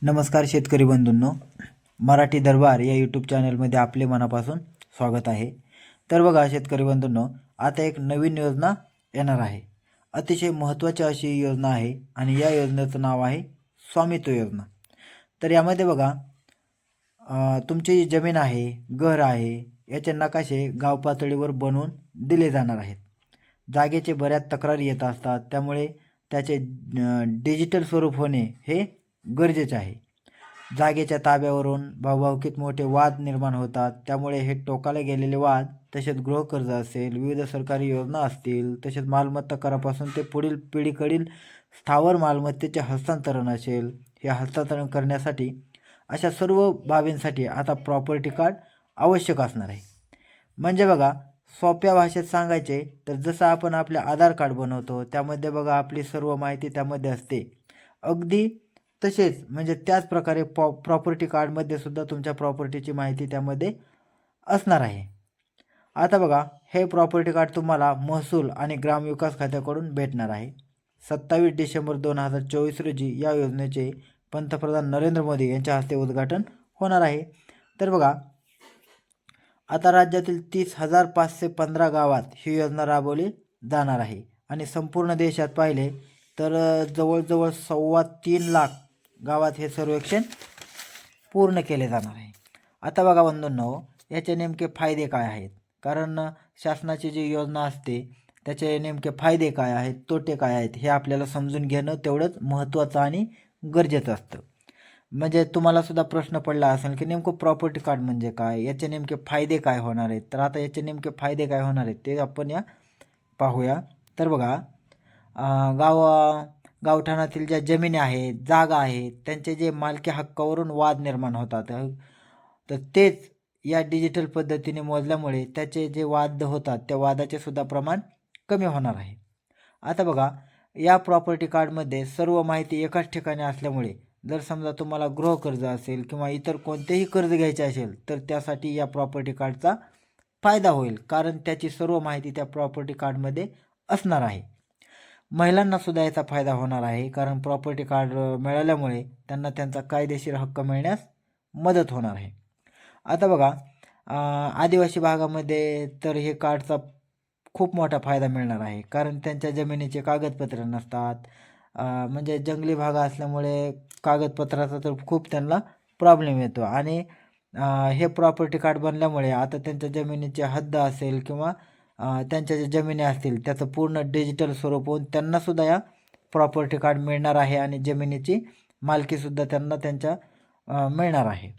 नमस्कार शेतकरी बंधूंनो, मराठी दरबार या यूट्यूब चॅनलमध्ये आपले मनापासून स्वागत आहे। तर बघा शेतकरी बंधूंनो, आता एक नवीन योजना येणार आहे। अतिशय महत्त्वाची अशी योजना आहे आणि या योजनेचं नाव आहे स्वामित्व योजना। तर यामध्ये बघा तुमची जमीन आहे, घर आहे, याचे नकाशे गाव पातळीवर बनवून दिले जाणार आहेत। जागेचे बऱ्याच तक्रारी येत असतात, त्यामुळे त्याचे डिजिटल स्वरूप होणे हे गरजेचे आहे। जागेच्या ताब्यावरून भावभावकीत मोठे वाद निर्माण होतात, त्यामुळे हे टोकाला गेलेले वाद, तसेच गृहकर्ज असेल, विविध सरकारी योजना असतील, तसेच मालमत्ता करापासून ते पुढील पिढीकडील स्थावर मालमत्तेचे हस्तांतरण असेल, हे हस्तांतरण करण्यासाठी अशा सर्व बाबींसाठी आता प्रॉपर्टी कार्ड आवश्यक असणार आहे। म्हणजे बघा सोप्या भाषेत सांगायचे तर जसं आपण आपले आधार कार्ड बनवतो, त्यामध्ये बघा आपली सर्व माहिती त्यामध्ये असते, अगदी तसेच म्हणजे त्याच प्रकारे प्रॉपर्टी कार्डमध्ये सुद्धा तुमच्या प्रॉपर्टीची माहिती त्यामध्ये असणार आहे। आता बघा हे प्रॉपर्टी कार्ड तुम्हाला महसूल आणि ग्रामविकास खात्याकडून भेटणार आहे। 27 डिसेंबर 2024 रोजी या योजनेचे पंतप्रधान नरेंद्र मोदी यांच्या हस्ते उद्घाटन होणार आहे। तर बघा आता राज्यातील 30,515 गावात ही योजना राबवली जाणार आहे आणि संपूर्ण देशात पाहिले तर जवळजवळ 3.25 लाख गावात हे सर्वेक्षण पूर्ण केले जाणार आहे। आता बघा बंधूंनो, याचे नेमके फायदे काय आहेत, कारण शासनाची जी योजना असते त्याचे नेमके फायदे काय आहेत, तोटे काय आहेत, हे आपल्याला समजून घेणं तेवढंच महत्त्वाचं आणि गरजेचं असतं। म्हणजे तुम्हाला सुद्धा प्रश्न पडला असेल की नेमकं प्रॉपर्टी कार्ड म्हणजे काय, याचे नेमके फायदे काय होणार आहेत। तर आता याचे नेमके फायदे काय होणार आहेत ते आपण पाहूया। तर बघा गावठाणातील ज्या जमिनी आहेत, जागा आहेत, त्यांचे जे मालकी हक्कावरून वाद निर्माण होतात, तर तेच या डिजिटल पद्धतीने मोजल्यामुळे त्याचे जे वाद होतात त्या वादाचे सुद्धा प्रमाण कमी होणार आहे। आता बघा या प्रॉपर्टी कार्डमध्ये सर्व माहिती एकाच ठिकाणी असल्यामुळे जर समजा तुम्हाला गृहकर्ज असेल किंवा इतर कोणतेही कर्ज घ्यायचे असेल तर त्यासाठी या प्रॉपर्टी कार्डचा फायदा होईल, कारण त्याची सर्व माहिती त्या प्रॉपर्टी कार्डमध्ये असणार आहे। महिलांना सुद्धा याचा फायदा होणार आहे, कारण प्रॉपर्टी कार्ड मिळाल्यामुळे त्यांना त्यांचा कायदेशीर हक्क मिळण्यास मदत होणार आहे। आता बघा आदिवासी भागामध्ये तर हे कार्डचा खूप मोठा फायदा मिळणार आहे, कारण त्यांच्या जमिनीचे कागदपत्र नसतात, म्हणजे जंगली भाग असल्यामुळे कागदपत्राचा तर खूप त्यांना प्रॉब्लेम येतो आणि हे प्रॉपर्टी कार्ड बनल्यामुळे आता त्यांच्या जमिनीची हद्द असेल किंवा त्यांच्या ज्या जमिनी असतील त्याचं पूर्ण डिजिटल स्वरूप होऊन त्यांनासुद्धा या प्रॉपर्टी कार्ड मिळणार आहे आणि जमिनीची मालकीसुद्धा त्यांना त्यांच्या मिळणार आहे।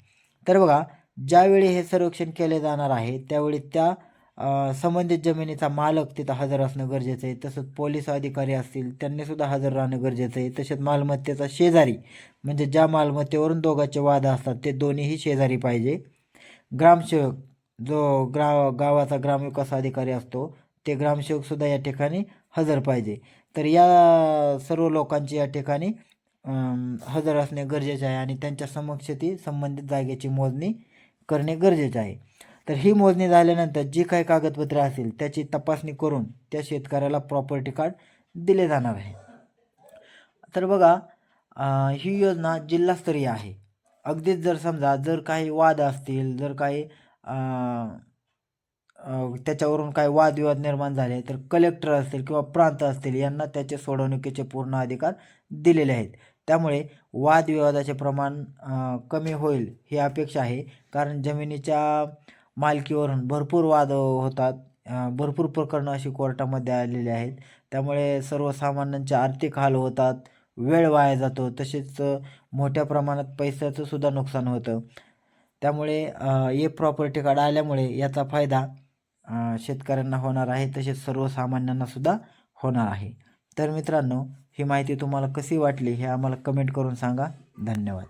तर बघा ज्यावेळी हे सर्वेक्षण केले जाणार आहे त्यावेळी त्या संबंधित जमिनीचा मालक तिथं हजर असणं गरजेचं आहे, तसंच पोलीस अधिकारी असतील त्यांनीसुद्धा हजर राहणं गरजेचं आहे, तसेच मालमत्तेचा शेजारी म्हणजे ज्या मालमत्तेवरून दोघांचे वाद असतात ते दोन्हीही शेजारी पाहिजे, ग्रामसेवक जो गावाचा ग्रामविकास अधिकारी असतो ते ग्रामसेवकसुद्धा या ठिकाणी हजर पाहिजे। तर या सर्व लोकांची या ठिकाणी हजर असणे गरजेचे आहे आणि त्यांच्या समक्ष ती संबंधित जागेची मोजणी करणे गरजेचे आहे। तर ही मोजणी झाल्यानंतर जी काही कागदपत्रे असतील त्याची तपासणी करून त्या शेतकऱ्याला प्रॉपर्टी कार्ड दिले जाणार आहे। तर बघा ही योजना जिल्हास्तरीय आहे। अगदीच जर समजा जर काही वाद असतील, जर काही त्याच्यावरून काही वादविवाद निर्माण झाले तर कलेक्टर असतील किंवा प्रांत असतील यांना त्याचे सोडवणुकीचे पूर्ण अधिकार दिलेले आहेत। त्यामुळे वादविवादाचे प्रमाण कमी होईल ही अपेक्षा आहे, कारण जमिनीच्या मालकीवरून भरपूर वाद होतात, भरपूर प्रकरणं अशी कोर्टामध्ये आलेली आहेत, त्यामुळे सर्वसामान्यांचे आर्थिक हाल होतात, वेळ वाया जातो, तसेच मोठ्या प्रमाणात पैशाचं सुद्धा नुकसान होतं। त्यामुळे हे प्रॉपर्टी कार्ड आल्यामुळे याचा फायदा शेतकऱ्यांना होणार आहे, तसेच सर्वसामान्यांना सुद्धा होणार आहे। तर मित्रांनो, ही माहिती तुम्हाला कशी वाटली हे आम्हाला कमेंट करून सांगा। धन्यवाद।